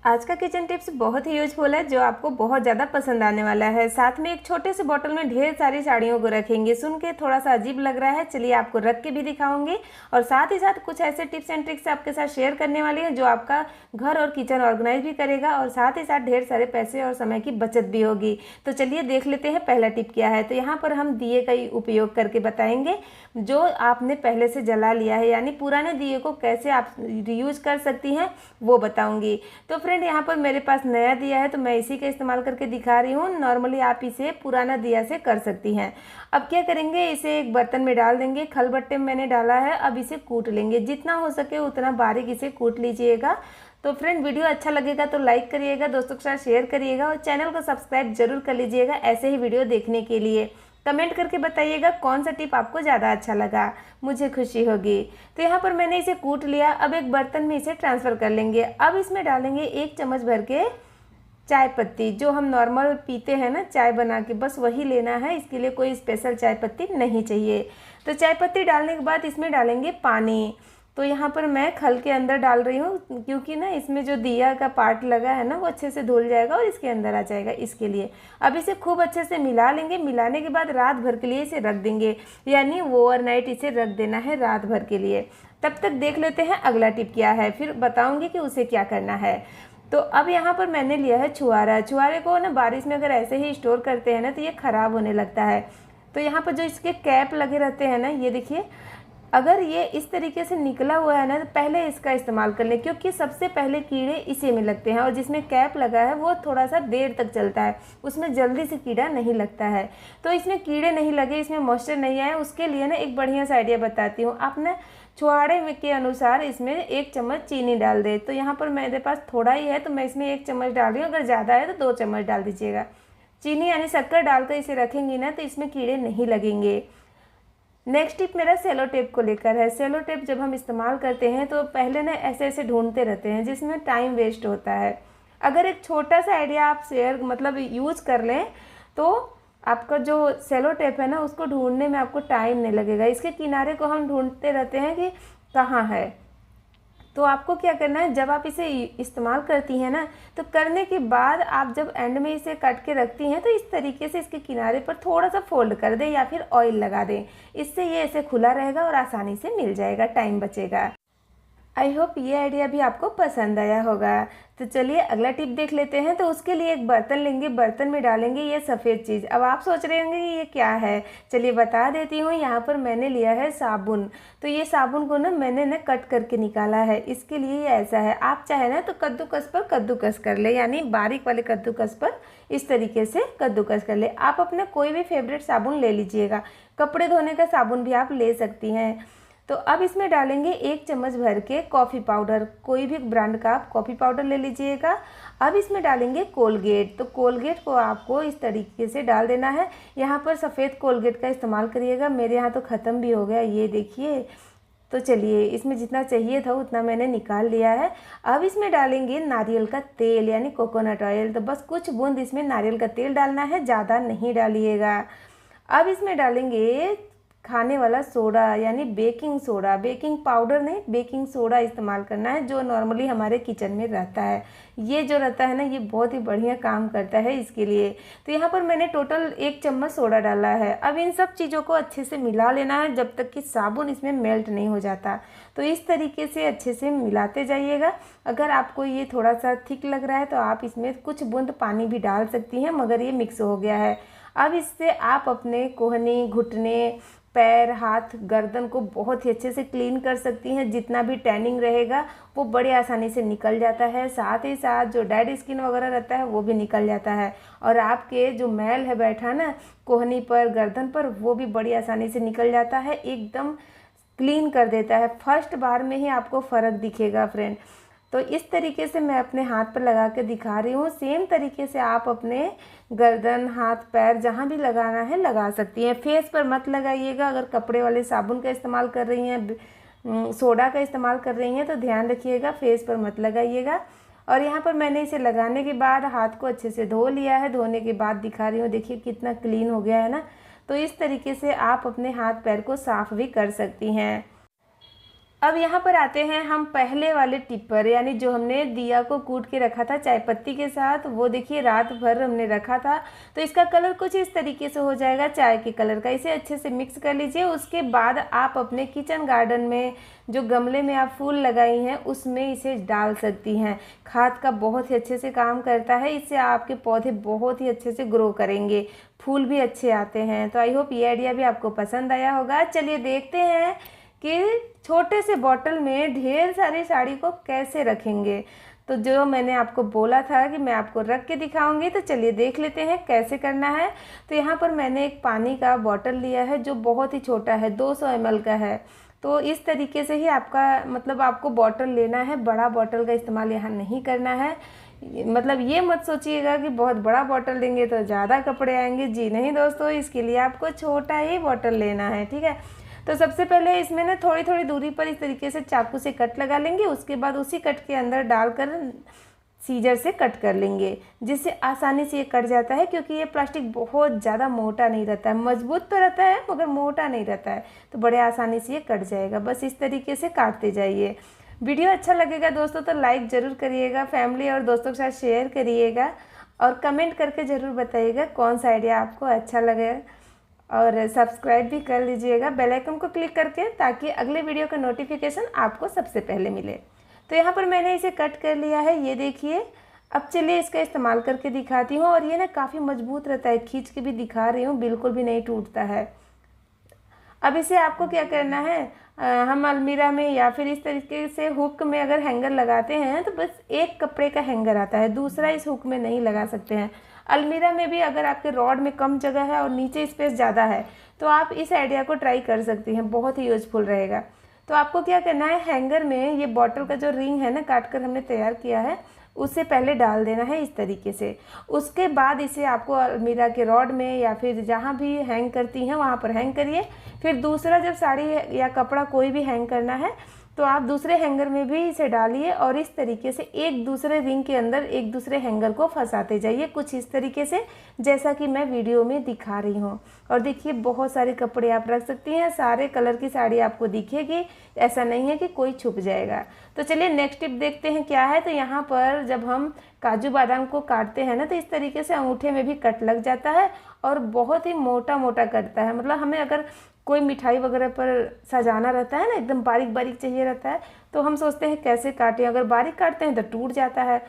आज का kitchen tips बहुत ही यूजफुल है जो आपको बहुत ज़्यादा पसंद आने वाला है। साथ में एक छोटे से बॉटल में ढेर सारी साड़ियों को रखेंगे। सुन के थोड़ा सा अजीब लग रहा है, चलिए आपको रख के भी दिखाऊंगी और साथ ही साथ कुछ ऐसे टिप्स एंड ट्रिक्स आपके साथ शेयर करने वाली है जो आपका घर और किचन ऑर्गेनाइज भी करेगा और साथ ही साथ ढेर सारे पैसे और समय की बचत भी होगी। तो चलिए देख लेते हैं पहला टिप क्या है। तो यहाँ पर हम दिए का उपयोग करके बताएंगे जो आपने पहले से जला लिया है, यानी पुराने दिए को कैसे आप यूज कर सकती हैं वो बताऊंगी। तो फ्रेंड यहाँ पर मेरे पास नया दिया है तो मैं इसी का इस्तेमाल करके दिखा रही हूँ। नॉर्मली आप इसे पुराना दिया से कर सकती हैं। अब क्या करेंगे, इसे एक बर्तन में डाल देंगे। खलबट्टे में मैंने डाला है। अब इसे कूट लेंगे, जितना हो सके उतना बारीक इसे कूट लीजिएगा। तो फ्रेंड वीडियो अच्छा लगेगा तो लाइक करिएगा, दोस्तों के साथ शेयर करिएगा और चैनल को सब्सक्राइब जरूर कर लीजिएगा ऐसे ही वीडियो देखने के लिए। कमेंट करके बताइएगा कौन सा टिप आपको ज़्यादा अच्छा लगा, मुझे खुशी होगी। तो यहाँ पर मैंने इसे कूट लिया। अब एक बर्तन में इसे ट्रांसफ़र कर लेंगे। अब इसमें डालेंगे 1 चम्मच भर के चाय पत्ती, जो हम नॉर्मल पीते हैं ना चाय बना के, बस वही लेना है। इसके लिए कोई स्पेशल चाय पत्ती नहीं चाहिए। तो चाय पत्ती डालने के बाद इसमें डालेंगे पानी। तो यहाँ पर मैं खल के अंदर डाल रही हूँ क्योंकि ना इसमें जो दिया का पार्ट लगा है ना वो अच्छे से धुल जाएगा और इसके अंदर आ जाएगा, इसके लिए। अब इसे खूब अच्छे से मिला लेंगे। मिलाने के बाद रात भर के लिए इसे रख देंगे, यानी ओवरनाइट इसे रख देना है रात भर के लिए। तब तक देख लेते हैं अगला टिप क्या है, फिर बताऊँगी कि उसे क्या करना है। तो अब यहाँ पर मैंने लिया है छुआरा। छुआरे को ना बारिश में अगर ऐसे ही स्टोर करते हैं ना तो ये ख़राब होने लगता है। तो यहाँ पर जो इसके कैप लगे रहते हैं ना, ये देखिए, अगर ये इस तरीके से निकला हुआ है ना तो पहले इसका इस्तेमाल कर लें, क्योंकि सबसे पहले कीड़े इसी में लगते हैं और जिसमें कैप लगा है वो थोड़ा सा देर तक चलता है, उसमें जल्दी से कीड़ा नहीं लगता है। तो इसमें कीड़े नहीं लगे, इसमें मॉइस्चर नहीं आए, उसके लिए ना एक बढ़िया सा आइडिया बताती हूँ। आप ना छुआड़े में के अनुसार इसमें 1 चम्मच चीनी डाल दे। तो यहाँ पर मेरे पास थोड़ा ही है तो मैं इसमें 1 चम्मच डाल रही हूँ, अगर ज़्यादा है तो 2 चम्मच डाल दीजिएगा। चीनी यानी शक्कर डालकर इसे रखेंगी ना तो इसमें कीड़े नहीं लगेंगे। नेक्स्ट टिप मेरा सेलो टेप को लेकर है। सेलो टेप जब हम इस्तेमाल करते हैं तो पहले ना ऐसे ऐसे ढूंढते रहते हैं जिसमें टाइम वेस्ट होता है। अगर एक छोटा सा आइडिया आप शेयर मतलब यूज कर लें तो आपका जो सेलो टेप है ना उसको ढूंढने में आपको टाइम नहीं लगेगा। इसके किनारे को हम ढूंढते रहते हैं कि कहाँ है। तो आपको क्या करना है, जब आप इसे इस्तेमाल करती हैं ना तो करने के बाद आप जब एंड में इसे काट के रखती हैं तो इस तरीके से इसके किनारे पर थोड़ा सा फोल्ड कर दें या फिर ऑयल लगा दें। इससे ये ऐसे खुला रहेगा और आसानी से मिल जाएगा, टाइम बचेगा। आई होप ये आइडिया भी आपको पसंद आया होगा। तो चलिए अगला टिप देख लेते हैं। तो उसके लिए एक बर्तन लेंगे, बर्तन में डालेंगे ये सफ़ेद चीज़। अब आप सोच रहे होंगे कि ये क्या है, चलिए बता देती हूँ। यहाँ पर मैंने लिया है साबुन। तो ये साबुन को ना मैंने ना कट करके निकाला है। इसके लिए ये ऐसा है, आप चाहे ना तो कद्दूकस पर कद्दूकस कर ले, यानी बारीक वाले कद्दूकस पर इस तरीके से कद्दूकस कर ले। आप अपना कोई भी फेवरेट साबुन ले लीजिएगा, कपड़े धोने का साबुन भी आप ले सकती हैं। तो अब इसमें डालेंगे 1 चम्मच भर के कॉफ़ी पाउडर, कोई भी ब्रांड का आप कॉफ़ी पाउडर ले लीजिएगा। अब इसमें डालेंगे कोलगेट। तो कोलगेट को आपको इस तरीके से डाल देना है। यहाँ पर सफ़ेद कोलगेट का इस्तेमाल करिएगा, मेरे यहाँ तो ख़त्म भी हो गया, ये देखिए। तो चलिए इसमें जितना चाहिए था उतना मैंने निकाल लिया है। अब इसमें डालेंगे नारियल का तेल यानी कोकोनट ऑयल। तो बस कुछ बूंद इसमें नारियल का तेल डालना है, ज़्यादा नहीं डालिएगा। अब इसमें डालेंगे खाने वाला सोडा यानी बेकिंग सोडा, बेकिंग पाउडर नहीं, बेकिंग सोडा इस्तेमाल करना है जो नॉर्मली हमारे किचन में रहता है। ये जो रहता है ना ये बहुत ही बढ़िया काम करता है इसके लिए। तो यहाँ पर मैंने टोटल 1 चम्मच सोडा डाला है। अब इन सब चीज़ों को अच्छे से मिला लेना है जब तक कि साबुन इसमें मेल्ट नहीं हो जाता। तो इस तरीके से अच्छे से मिलाते जाइएगा। अगर आपको ये थोड़ा सा थिक लग रहा है तो आप इसमें कुछ बूंद पानी भी डाल सकती हैं, मगर ये मिक्स हो गया है। अब इससे आप अपने कोहनी, घुटने, पैर, हाथ, गर्दन को बहुत ही अच्छे से क्लीन कर सकती हैं। जितना भी टैनिंग रहेगा वो बड़े आसानी से निकल जाता है। साथ ही साथ जो डेड स्किन वगैरह रहता है वो भी निकल जाता है। और आपके जो मैल है बैठा ना कोहनी पर, गर्दन पर, वो भी बड़ी आसानी से निकल जाता है, एकदम क्लीन कर देता है। फर्स्ट बार में ही आपको फ़र्क दिखेगा फ्रेंड। तो इस तरीके से मैं अपने हाथ पर लगा के दिखा रही हूँ। सेम तरीके से आप अपने गर्दन, हाथ, पैर जहाँ भी लगाना है लगा सकती हैं। फेस पर मत लगाइएगा। अगर कपड़े वाले साबुन का इस्तेमाल कर रही हैं, सोडा का इस्तेमाल कर रही हैं तो ध्यान रखिएगा फेस पर मत लगाइएगा। और यहाँ पर मैंने इसे लगाने के बाद हाथ को अच्छे से धो लिया है। धोने के बाद दिखा रही हूँ, देखिए कितना क्लीन हो गया है ना। तो इस तरीके से आप अपने हाथ पैर को साफ़ भी कर सकती हैं। अब यहाँ पर आते हैं हम पहले वाले टिप पर, यानी जो हमने दिया को कूट के रखा था चाय पत्ती के साथ, वो देखिए रात भर हमने रखा था। तो इसका कलर कुछ इस तरीके से हो जाएगा चाय के कलर का। इसे अच्छे से मिक्स कर लीजिए। उसके बाद आप अपने किचन गार्डन में जो गमले में आप फूल लगाई हैं उसमें इसे डाल सकती हैं। खाद का बहुत ही अच्छे से काम करता है, इससे आपके पौधे बहुत ही अच्छे से ग्रो करेंगे, फूल भी अच्छे आते हैं। तो आई होप ये आइडिया भी आपको पसंद आया होगा। चलिए देखते हैं कि छोटे से बॉटल में ढेर सारी साड़ी को कैसे रखेंगे। तो जो मैंने आपको बोला था कि मैं आपको रख के दिखाऊंगी, तो चलिए देख लेते हैं कैसे करना है। तो यहाँ पर मैंने एक पानी का बॉटल लिया है जो बहुत ही छोटा है, 200 ml का है। तो इस तरीके से ही आपका मतलब आपको बॉटल लेना है, बड़ा बॉटल का इस्तेमाल यहाँ नहीं करना है। मतलब ये मत सोचिएगा कि बहुत बड़ा बॉटल लेंगे तो ज़्यादा कपड़े आएंगे, जी नहीं दोस्तों, इसके लिए आपको छोटा ही बॉटल लेना है, ठीक है। तो सबसे पहले इसमें ना थोड़ी थोड़ी दूरी पर इस तरीके से चाकू से कट लगा लेंगे। उसके बाद उसी कट के अंदर डालकर सीजर से कट कर लेंगे, जिससे आसानी से ये कट जाता है, क्योंकि ये प्लास्टिक बहुत ज़्यादा मोटा नहीं रहता है, मजबूत तो रहता है मगर मोटा नहीं रहता है, तो बड़े आसानी से ये कट जाएगा। बस इस तरीके से काटते जाइए। वीडियो अच्छा लगेगा दोस्तों तो लाइक ज़रूर करिएगा, फैमिली और दोस्तों के साथ शेयर करिएगा और कमेंट करके ज़रूर बताइएगा कौन सा आइडिया आपको अच्छा लगे। और सब्सक्राइब भी कर लीजिएगा बेल आइकन को क्लिक करके, ताकि अगले वीडियो का नोटिफिकेशन आपको सबसे पहले मिले। तो यहाँ पर मैंने इसे कट कर लिया है, ये देखिए। अब चलिए इसका इस्तेमाल करके दिखाती हूँ। और ये ना काफ़ी मजबूत रहता है, खींच के भी दिखा रही हूँ, बिल्कुल भी नहीं टूटता है। अब इसे आपको क्या करना है, हम अलमीरा में या फिर इस तरीके से हुक में अगर हैंगर लगाते हैं तो बस एक कपड़े का हैंगर आता है, दूसरा इस हुक में नहीं लगा सकते हैं। अलमीरा में भी अगर आपके रॉड में कम जगह है और नीचे स्पेस ज़्यादा है तो आप इस आइडिया को ट्राई कर सकती हैं, बहुत ही यूजफुल रहेगा। तो आपको क्या करना है, हैंगर में ये बॉटल का जो रिंग है ना काट कर हमने तैयार किया है, उससे पहले डाल देना है इस तरीके से। उसके बाद इसे आपको अलमीरा के रॉड में या फिर जहाँ भी हैंग करती हैं वहाँ पर हैंग करिए। फिर दूसरा जब साड़ी या कपड़ा कोई भी हैंग करना है तो आप दूसरे हैंगर में भी इसे डालिए और इस तरीके से एक दूसरे रिंग के अंदर एक दूसरे हैंगर को फंसाते जाइए, कुछ इस तरीके से जैसा कि मैं वीडियो में दिखा रही हूँ। और देखिए बहुत सारे कपड़े आप रख सकती हैं, सारे कलर की साड़ी आपको दिखेगी, ऐसा नहीं है कि कोई छुप जाएगा। तो चलिए नेक्स्ट टिप देखते हैं क्या है। तो यहाँ पर जब हम काजू बादाम को काटते हैं ना तो इस तरीके से अंगूठे में भी कट लग जाता है और बहुत ही मोटा मोटा कटता है। मतलब हमें अगर कोई मिठाई वगैरह पर सजाना रहता है ना, एकदम बारीक बारीक चाहिए रहता है, तो हम सोचते हैं कैसे काटें, अगर बारीक काटते हैं तो टूट जाता है।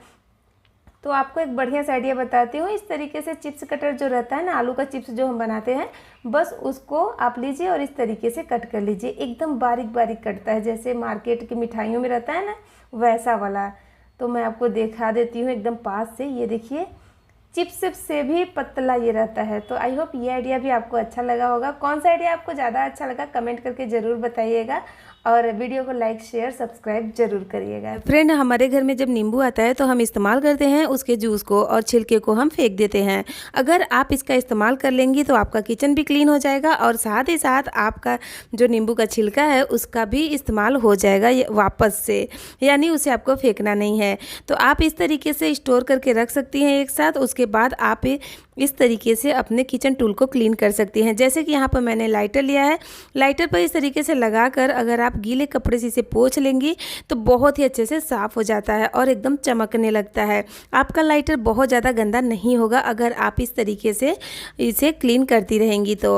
तो आपको एक बढ़िया सा आइडिया बताती हूँ। इस तरीके से चिप्स कटर जो रहता है ना, आलू का चिप्स जो हम बनाते हैं, बस उसको आप लीजिए और इस तरीके से कट कर लीजिए। एकदम बारीक बारीक कटता है, जैसे मार्केट की मिठाइयों में रहता है ना वैसा वाला। तो मैं आपको दिखा देती हूँ एकदम पास से, ये देखिए चिप्स से भी पतला ये रहता है। तो आई होप ये आइडिया भी आपको अच्छा लगा होगा। कौन सा आइडिया आपको ज़्यादा अच्छा लगा कमेंट करके ज़रूर बताइएगा और वीडियो को लाइक शेयर सब्सक्राइब जरूर करिएगा। फ्रेंड, हमारे घर में जब नींबू आता है तो हम इस्तेमाल करते हैं उसके जूस को और छिलके को हम फेंक देते हैं। अगर आप इसका इस्तेमाल कर लेंगी तो आपका किचन भी क्लीन हो जाएगा और साथ ही साथ आपका जो नींबू का छिलका है उसका भी इस्तेमाल हो जाएगा वापस से, यानी उसे आपको फेंकना नहीं है। तो आप इस तरीके से स्टोर करके रख सकती हैं एक साथ। उसके बाद आप इस तरीके से अपने किचन टूल को क्लीन कर सकती हैं। जैसे कि यहाँ पर मैंने लाइटर लिया है, लाइटर पर इस तरीके से लगाकर अगर आप गीले कपड़े से इसे पोंछ लेंगी तो बहुत ही अच्छे से साफ़ हो जाता है और एकदम चमकने लगता है। आपका लाइटर बहुत ज़्यादा गंदा नहीं होगा अगर आप इस तरीके से इसे क्लीन करती रहेंगी तो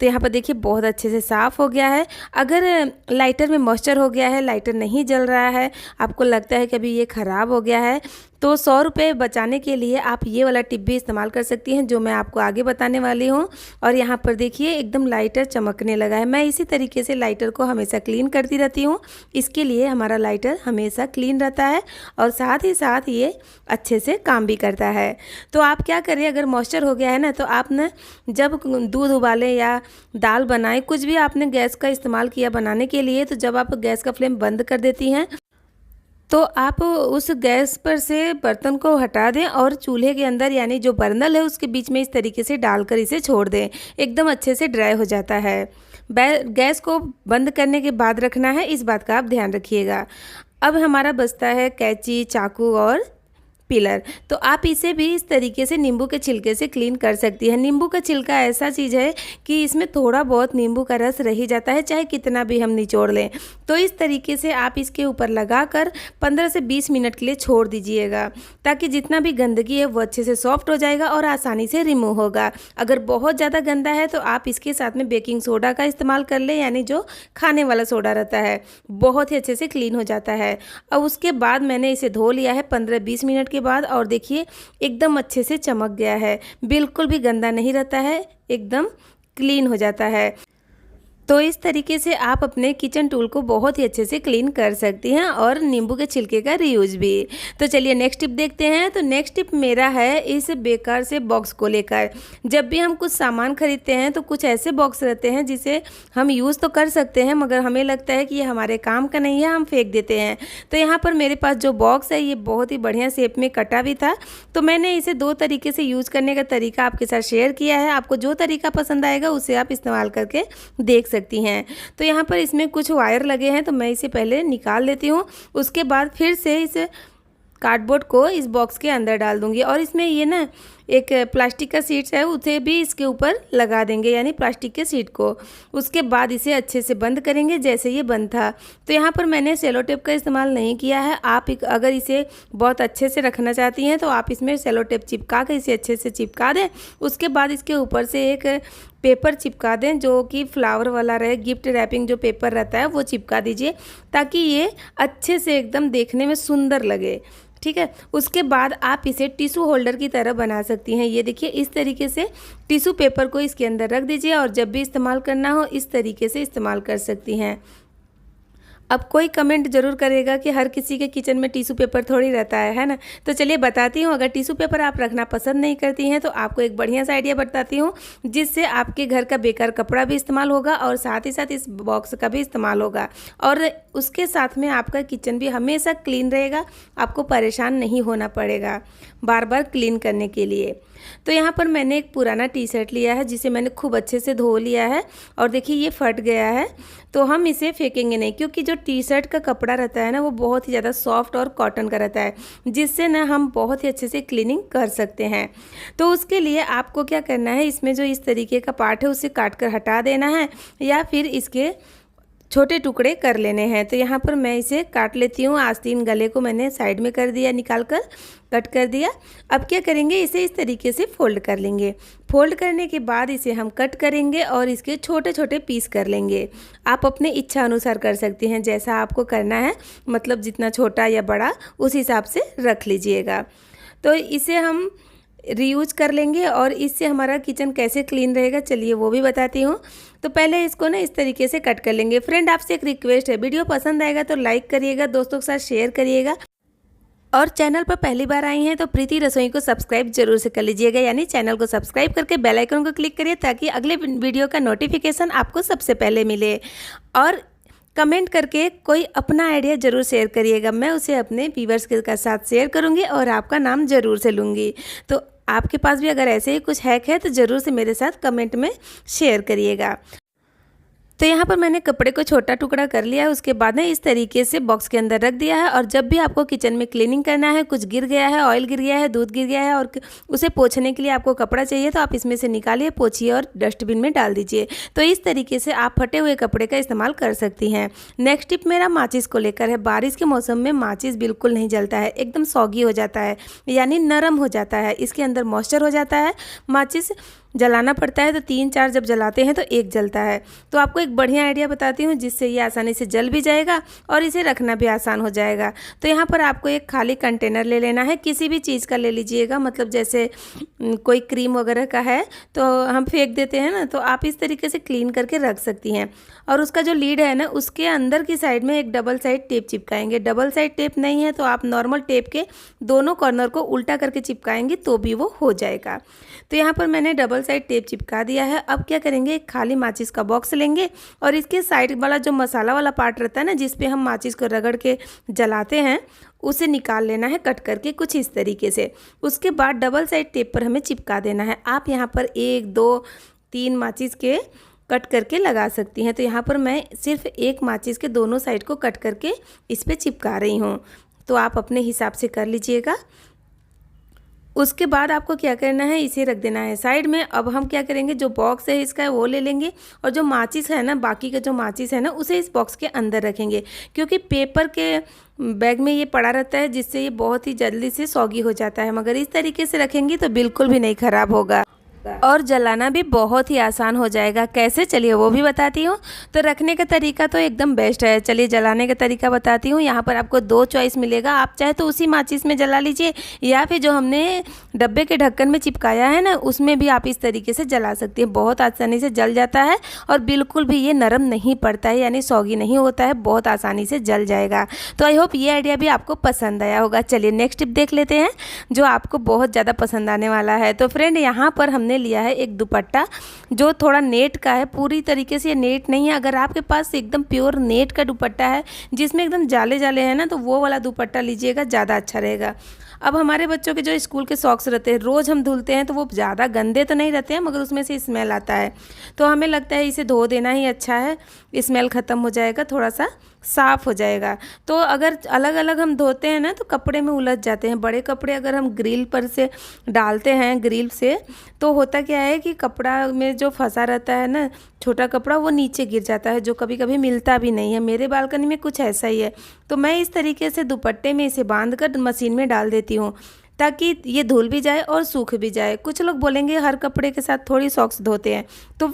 यहाँ पर देखिए बहुत अच्छे से साफ़ हो गया है। अगर लाइटर में मॉइस्चर हो गया है, लाइटर नहीं जल रहा है, आपको लगता है कि अभी ये ख़राब हो गया है, तो 100 रुपये बचाने के लिए आप ये वाला टिप भी इस्तेमाल कर सकती हैं जो मैं आपको आगे बताने वाली हूँ। और यहाँ पर देखिए एकदम लाइटर चमकने लगा है। मैं इसी तरीके से लाइटर को हमेशा क्लीन करती रहती हूँ, इसके लिए हमारा लाइटर हमेशा क्लीन रहता है और साथ ही साथ ये अच्छे से काम भी करता है। तो आप क्या करें, अगर मॉइस्चर हो गया है ना तो आप ना जब दूध उबालें या दाल बनाएं, कुछ भी आपने गैस का इस्तेमाल किया बनाने के लिए, तो जब आप गैस का फ्लेम बंद कर देती हैं तो आप उस गैस पर से बर्तन को हटा दें और चूल्हे के अंदर यानी जो बर्नल है उसके बीच में इस तरीके से डालकर इसे छोड़ दें, एकदम अच्छे से ड्राई हो जाता है। गैस को बंद करने के बाद रखना है, इस बात का आप ध्यान रखिएगा। अब हमारा बचता है कैंची, चाकू और पिलर। तो आप इसे भी इस तरीके से नींबू के छिलके से क्लीन कर सकती हैं। नींबू का छिलका ऐसा चीज़ है कि इसमें थोड़ा बहुत नींबू का रस रह ही जाता है, चाहे कितना भी हम निचोड़ लें। तो इस तरीके से आप इसके ऊपर लगाकर 15 से 20 मिनट के लिए छोड़ दीजिएगा, ताकि जितना भी गंदगी है वो अच्छे से सॉफ्ट हो जाएगा और आसानी से रिमूव होगा। अगर बहुत ज़्यादा गंदा है तो आप इसके साथ में बेकिंग सोडा का इस्तेमाल कर लें, यानी जो खाने वाला सोडा रहता है, बहुत ही अच्छे से क्लीन हो जाता है। अब उसके बाद मैंने इसे धो लिया है 15-20 मिनट के बाद, और देखिए एकदम अच्छे से चमक गया है, बिल्कुल भी गंदा नहीं रहता है, एकदम क्लीन हो जाता है। तो इस तरीके से आप अपने किचन टूल को बहुत ही अच्छे से क्लीन कर सकती हैं, और नींबू के छिलके का रीयूज भी। तो चलिए नेक्स्ट टिप देखते हैं। तो नेक्स्ट टिप मेरा है इस बेकार से बॉक्स को लेकर। जब भी हम कुछ सामान खरीदते हैं तो कुछ ऐसे बॉक्स रहते हैं जिसे हम यूज़ तो कर सकते हैं, मगर हमें लगता है कि ये हमारे काम का नहीं है, हम फेंक देते हैं। तो यहाँ पर मेरे पास जो बॉक्स है ये बहुत ही बढ़िया शेप में कटा भी था, तो मैंने इसे 2 तरीके से यूज़ करने का तरीका आपके साथ शेयर किया है। आपको जो तरीका पसंद आएगा उसे आप इस्तेमाल करके देख सकती हैं। तो यहाँ पर इसमें कुछ वायर लगे हैं, तो मैं इसे पहले निकाल लेती हूँ। उसके बाद फिर से इस कार्डबोर्ड को इस बॉक्स के अंदर डाल दूंगी, और इसमें ये ना एक प्लास्टिक का शीट है उसे भी इसके ऊपर लगा देंगे, यानी प्लास्टिक के शीट को। उसके बाद इसे अच्छे से बंद करेंगे जैसे ये बंद था। तो यहाँ पर मैंने सेलो टेप का इस्तेमाल नहीं किया है। आप अगर इसे बहुत अच्छे से रखना चाहती हैं तो आप इसमें सेलो टेप चिपका कर इसे अच्छे से चिपका दें। उसके बाद इसके ऊपर से एक पेपर चिपका दें जो कि फ्लावर वाला रहे, गिफ्ट रैपिंग जो पेपर रहता है वो चिपका दीजिए, ताकि ये अच्छे से एकदम देखने में सुंदर लगे। ठीक है, उसके बाद आप इसे टिश्यू होल्डर की तरह बना सकती हैं। ये देखिए इस तरीके से टिश्यू पेपर को इसके अंदर रख दीजिए, और जब भी इस्तेमाल करना हो इस तरीके से इस्तेमाल कर सकती हैं। अब कोई कमेंट जरूर करेगा कि हर किसी के किचन में टिश्यू पेपर थोड़ी रहता है ना। तो चलिए बताती हूँ, अगर टिश्यू पेपर आप रखना पसंद नहीं करती हैं तो आपको एक बढ़िया सा आइडिया बताती हूँ, जिससे आपके घर का बेकार कपड़ा भी इस्तेमाल होगा और साथ ही साथ इस बॉक्स का भी इस्तेमाल होगा, और उसके साथ में आपका किचन भी हमेशा क्लीन रहेगा। आपको परेशान नहीं होना पड़ेगा बार बार क्लीन करने के लिए। तो यहाँ पर मैंने एक पुराना टी शर्ट लिया है जिसे मैंने खूब अच्छे से धो लिया है, और देखिए ये फट गया है। तो हम इसे फेंकेंगे नहीं, क्योंकि जो टी शर्ट का कपड़ा रहता है ना वो बहुत ही ज़्यादा सॉफ्ट और कॉटन का रहता है, जिससे ना हम बहुत ही अच्छे से क्लीनिंग कर सकते हैं। तो उसके लिए आपको क्या करना है, इसमें जो इस तरीके का पार्ट है उसे काट कर हटा देना है, या फिर इसके छोटे टुकड़े कर लेने हैं। तो यहाँ पर मैं इसे काट लेती हूँ। आस्तीन गले को मैंने साइड में कर दिया, निकाल कर कट कर दिया। अब क्या करेंगे, इसे इस तरीके से फोल्ड कर लेंगे। फोल्ड करने के बाद इसे हम कट करेंगे और इसके छोटे छोटे पीस कर लेंगे। आप अपने इच्छा अनुसार कर सकते हैं, जैसा आपको करना है, मतलब जितना छोटा या बड़ा उस हिसाब से रख लीजिएगा। तो इसे हम रीयूज कर लेंगे, और इससे हमारा किचन कैसे क्लीन रहेगा चलिए वो भी बताती हूँ। तो पहले इसको ना इस तरीके से कट कर लेंगे। फ्रेंड आपसे एक रिक्वेस्ट है, वीडियो पसंद आएगा तो लाइक करिएगा, दोस्तों के साथ शेयर करिएगा, और चैनल पर पहली बार आई हैं तो प्रीति रसोई को सब्सक्राइब जरूर से कर लीजिएगा, यानी चैनल को सब्सक्राइब करके बेल आइकन को क्लिक करिए, ताकि अगले वीडियो का नोटिफिकेशन आपको सबसे पहले मिले। और कमेंट करके कोई अपना आइडिया ज़रूर शेयर करिएगा, मैं उसे अपने व्यूअर्स के साथ शेयर करूँगी और आपका नाम ज़रूर से लूँगी। तो आपके पास भी अगर ऐसे ही कुछ हैक है तो ज़रूर से मेरे साथ कमेंट में शेयर करिएगा। तो यहाँ पर मैंने कपड़े को छोटा टुकड़ा कर लिया है, उसके बाद में इस तरीके से बॉक्स के अंदर रख दिया है। और जब भी आपको किचन में क्लीनिंग करना है, कुछ गिर गया है, ऑयल गिर गया है, दूध गिर गया है, और उसे पोंछने के लिए आपको कपड़ा चाहिए, तो आप इसमें से निकालिए, पोंछिए और डस्टबिन में डाल दीजिए। तो इस तरीके से आप फटे हुए कपड़े का इस्तेमाल कर सकती हैं। नेक्स्ट टिप मेरा माचिस को लेकर है। बारिश के मौसम में माचिस बिल्कुल नहीं जलता है, एकदम सॉगी हो जाता है, यानी नरम हो जाता है, इसके अंदर मॉइस्चर हो जाता है। माचिस जलाना पड़ता है तो 3-4 जब जलाते हैं तो एक जलता है। तो आपको एक बढ़िया आइडिया बताती हूँ, जिससे ये आसानी से जल भी जाएगा और इसे रखना भी आसान हो जाएगा। तो यहाँ पर आपको एक खाली कंटेनर ले लेना है, किसी भी चीज़ का ले लीजिएगा, मतलब जैसे कोई क्रीम वगैरह का है तो हम फेंक देते हैं ना, तो आप इस तरीके से क्लीन करके रख सकती हैं। और उसका जो लीड है ना, उसके अंदर की साइड में एक डबल साइड टेप चिपकाएंगे। डबल साइड टेप नहीं है तो आप नॉर्मल टेप के दोनों कॉर्नर को उल्टा करके चिपकाएंगे तो भी वो हो जाएगा। तो यहाँ पर मैंने डबल साइड टेप चिपका दिया है। अब क्या करेंगे, एक खाली माचिस का बॉक्स लेंगे और इसके साइड वाला जो मसाला वाला पार्ट रहता है ना, जिस पे हम माचिस को रगड़ के जलाते हैं, उसे निकाल लेना है कट करके कुछ इस तरीके से। उसके बाद डबल साइड टेप पर हमें चिपका देना है। आप यहाँ पर 1, 2, 3 माचिस के कट करके लगा सकती हैं। तो यहाँ पर मैं सिर्फ एक माचिस के दोनों साइड को कट करके इस पर चिपका रही हूँ, तो आप अपने हिसाब से कर लीजिएगा। उसके बाद आपको क्या करना है, इसे रख देना है साइड में। अब हम क्या करेंगे, जो बॉक्स है इसका वो ले लेंगे और जो माचिस है ना, बाकी का जो माचिस है ना, उसे इस बॉक्स के अंदर रखेंगे, क्योंकि पेपर के बैग में ये पड़ा रहता है, जिससे ये बहुत ही जल्दी से सौगी हो जाता है। मगर इस तरीके से रखेंगी तो बिल्कुल भी नहीं ख़राब होगा और जलाना भी बहुत ही आसान हो जाएगा। कैसे, चलिए वो भी बताती हूँ। तो रखने का तरीका तो एकदम बेस्ट है। चलिए जलाने का तरीका बताती हूँ। यहाँ पर आपको 2 चॉइस मिलेगा, आप चाहे तो उसी माचिस में जला लीजिए, या फिर जो हमने डब्बे के ढक्कन में चिपकाया है ना, उसमें भी आप इस तरीके से जला सकती हैं। बहुत आसानी से जल जाता है और बिल्कुल भी ये नरम नहीं पड़ता है, यानी सौगी नहीं होता है, बहुत आसानी से जल जाएगा। तो आई होप ये आइडिया भी आपको पसंद आया होगा। चलिए नेक्स्ट टिप देख लेते हैं, जो आपको बहुत ज़्यादा पसंद आने वाला है। तो फ्रेंड, यहाँ पर हमने लिया है एक दुपट्टा, जो थोड़ा नेट का है। पूरी तरीके से ये नेट नहीं है। अगर आपके पास एकदम प्योर नेट का दुपट्टा है जिसमें एकदम जाले जाले हैं ना, तो वो वाला दुपट्टा लीजिएगा, ज़्यादा अच्छा रहेगा। अब हमारे बच्चों के जो स्कूल के सॉक्स रहते हैं, रोज़ हम धुलते हैं, तो वो ज़्यादा गंदे तो नहीं रहते हैं, मगर उसमें से स्मेल आता है। तो हमें लगता है इसे धो देना ही अच्छा है, स्मेल ख़त्म हो जाएगा, थोड़ा सा साफ़ हो जाएगा। तो अगर अलग अलग हम धोते हैं ना, तो कपड़े में उलझ जाते हैं। बड़े कपड़े अगर हम ग्रिल पर से डालते हैं, ग्रिल से, तो होता क्या है कि कपड़ा में जो फंसा रहता है ना, छोटा कपड़ा, वो नीचे गिर जाता है, जो कभी कभी मिलता भी नहीं है। मेरे बालकनी में कुछ ऐसा ही है। तो मैं इस तरीके से दुपट्टे में इसे बांध कर मशीन में डाल देती हूँ, ताकि ये धुल भी जाए और सूख भी जाए। कुछ लोग बोलेंगे हर कपड़े के साथ थोड़ी सॉक्स धोते हैं, तो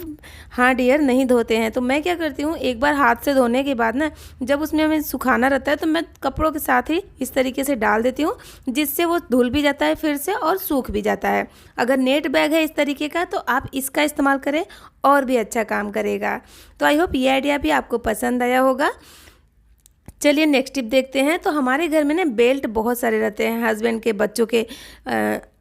हाँ डियर, नहीं धोते हैं। तो मैं क्या करती हूँ, एक बार हाथ से धोने के बाद ना, जब उसमें हमें सुखाना रहता है, तो मैं कपड़ों के साथ ही इस तरीके से डाल देती हूँ, जिससे वो धुल भी जाता है फिर से और सूख भी जाता है। अगर नेट बैग है इस तरीके का, तो आप इसका इस्तेमाल करें, और भी अच्छा काम करेगा। तो आई होप ये आइडिया भी आपको पसंद आया होगा। चलिए नेक्स्ट टिप देखते हैं। तो हमारे घर में ना बेल्ट बहुत सारे रहते हैं, हस्बैंड के, बच्चों के,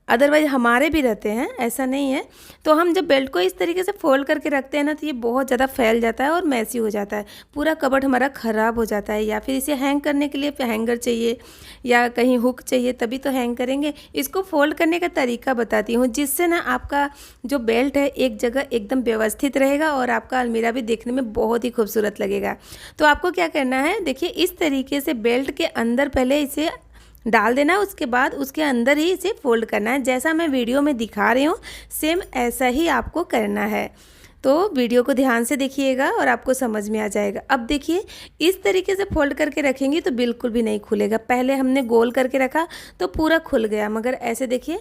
अदरवाइज हमारे भी रहते हैं, ऐसा नहीं है। तो हम जब बेल्ट को इस तरीके से फोल्ड करके रखते हैं ना, तो ये बहुत ज़्यादा फैल जाता है और मैसी हो जाता है, पूरा कबर्ड हमारा ख़राब हो जाता है। या फिर इसे हैंग करने के लिए हैंगर चाहिए या कहीं हुक चाहिए, तभी तो हैंग करेंगे। इसको फोल्ड करने का तरीका बताती हूँ, जिससे ना आपका जो बेल्ट है एक जगह एकदम व्यवस्थित रहेगा और आपका अलमीरा भी देखने में बहुत ही खूबसूरत लगेगा। तो आपको क्या करना है, देखिए इस तरीके से बेल्ट के अंदर पहले इसे डाल देना, उसके बाद उसके अंदर ही इसे फोल्ड करना है। जैसा मैं वीडियो में दिखा रही हूँ, सेम ऐसा ही आपको करना है। तो वीडियो को ध्यान से देखिएगा और आपको समझ में आ जाएगा। अब देखिए, इस तरीके से फोल्ड करके रखेंगी तो बिल्कुल भी नहीं खुलेगा। पहले हमने गोल करके रखा तो पूरा खुल गया, मगर ऐसे देखिए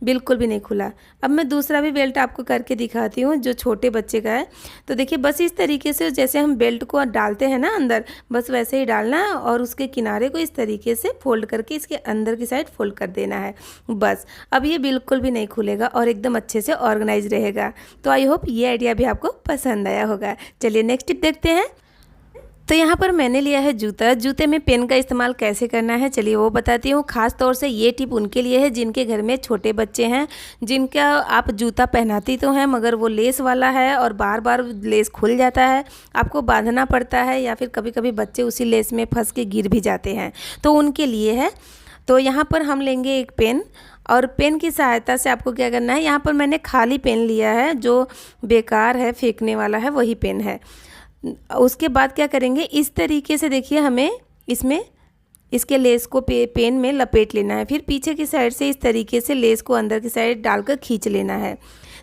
बिल्कुल भी नहीं खुला। अब मैं दूसरा भी बेल्ट आपको करके दिखाती हूँ, जो छोटे बच्चे का है। तो देखिए बस इस तरीके से, जैसे हम बेल्ट को डालते हैं ना अंदर, बस वैसे ही डालना है और उसके किनारे को इस तरीके से फोल्ड करके इसके अंदर की साइड फोल्ड कर देना है बस। अब ये बिल्कुल भी नहीं खुलेगा और एकदम अच्छे से ऑर्गेनाइज रहेगा। तो आई होप ये आइडिया भी आपको पसंद आया होगा। चलिए नेक्स्ट टिप देखते हैं। तो यहाँ पर मैंने लिया है जूता। जूते में पेन का इस्तेमाल कैसे करना है, चलिए वो बताती हूँ। ख़ास तौर से ये टिप उनके लिए है जिनके घर में छोटे बच्चे हैं, जिनका आप जूता पहनाती तो हैं, मगर वो लेस वाला है और बार बार लेस खुल जाता है, आपको बांधना पड़ता है, या फिर कभी कभी बच्चे उसी लेस में फंस के गिर भी जाते हैं, तो उनके लिए है। तो यहाँ पर हम लेंगे एक पेन, और पेन की सहायता से आपको क्या करना है, यहाँ पर मैंने खाली पेन लिया है, जो बेकार है, फेंकने वाला है, वही पेन है। उसके बाद क्या करेंगे, इस तरीके से देखिए हमें इसमें इसके लेस को पेन में लपेट लेना है। फिर पीछे की साइड से इस तरीके से लेस को अंदर की साइड डालकर खींच लेना है।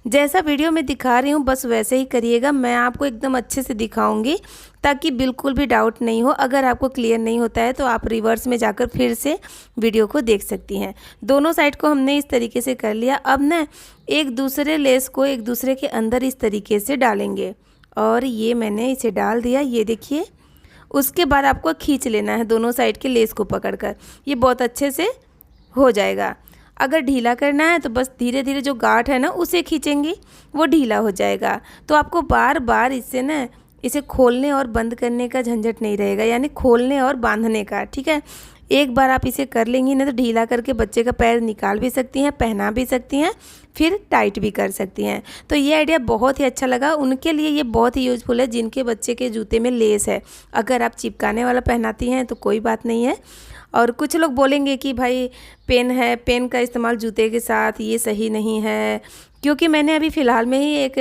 जैसा वीडियो में दिखा रही हूँ बस वैसे ही करिएगा। मैं आपको एकदम अच्छे से दिखाऊंगी ताकि बिल्कुल भी डाउट नहीं हो। अगर आपको क्लियर नहीं होता है तो आप रिवर्स में जाकर फिर से वीडियो को देख सकती हैं। दोनों साइड को हमने इस तरीके से कर लिया। अब ना एक दूसरे लेस को एक दूसरे के अंदर इस तरीके से डालेंगे, और ये मैंने इसे डाल दिया, ये देखिए। उसके बाद आपको खींच लेना है दोनों साइड के लेस को पकड़कर, ये बहुत अच्छे से हो जाएगा। अगर ढीला करना है तो बस धीरे धीरे जो गांठ है ना उसे खींचेंगी, वो ढीला हो जाएगा। तो आपको बार बार इससे ना इसे खोलने और बंद करने का झंझट नहीं रहेगा, यानी खोलने और बांधने का, ठीक है। एक बार आप इसे कर लेंगी ना तो ढीला करके बच्चे का पैर निकाल भी सकती हैं, पहना भी सकती हैं, फिर टाइट भी कर सकती हैं। तो ये आइडिया बहुत ही अच्छा लगा। उनके लिए ये बहुत ही यूज़फुल है जिनके बच्चे के जूते में लेस है। अगर आप चिपकाने वाला पहनाती हैं तो कोई बात नहीं है। और कुछ लोग बोलेंगे कि भाई पेन है, पेन का इस्तेमाल जूते के साथ ये सही नहीं है, क्योंकि मैंने अभी फ़िलहाल में ही एक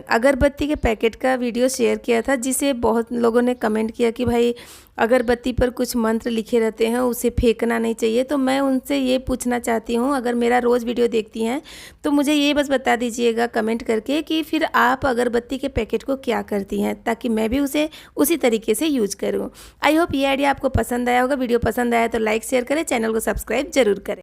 अगरबत्ती के पैकेट का वीडियो शेयर किया था, जिसे बहुत लोगों ने कमेंट किया कि भाई अगरबत्ती पर कुछ मंत्र लिखे रहते हैं, उसे फेंकना नहीं चाहिए। तो मैं उनसे ये पूछना चाहती हूँ, अगर मेरा रोज़ वीडियो देखती हैं तो मुझे ये बस बता दीजिएगा कमेंट करके कि फिर आप अगरबत्ती के पैकेट को क्या करती हैं, ताकि मैं भी उसे उसी तरीके से यूज करूँ। आई होप ये आइडिया आपको पसंद आया होगा। वीडियो पसंद आया तो लाइक शेयर करें, चैनल को सब्सक्राइब जरूर करें।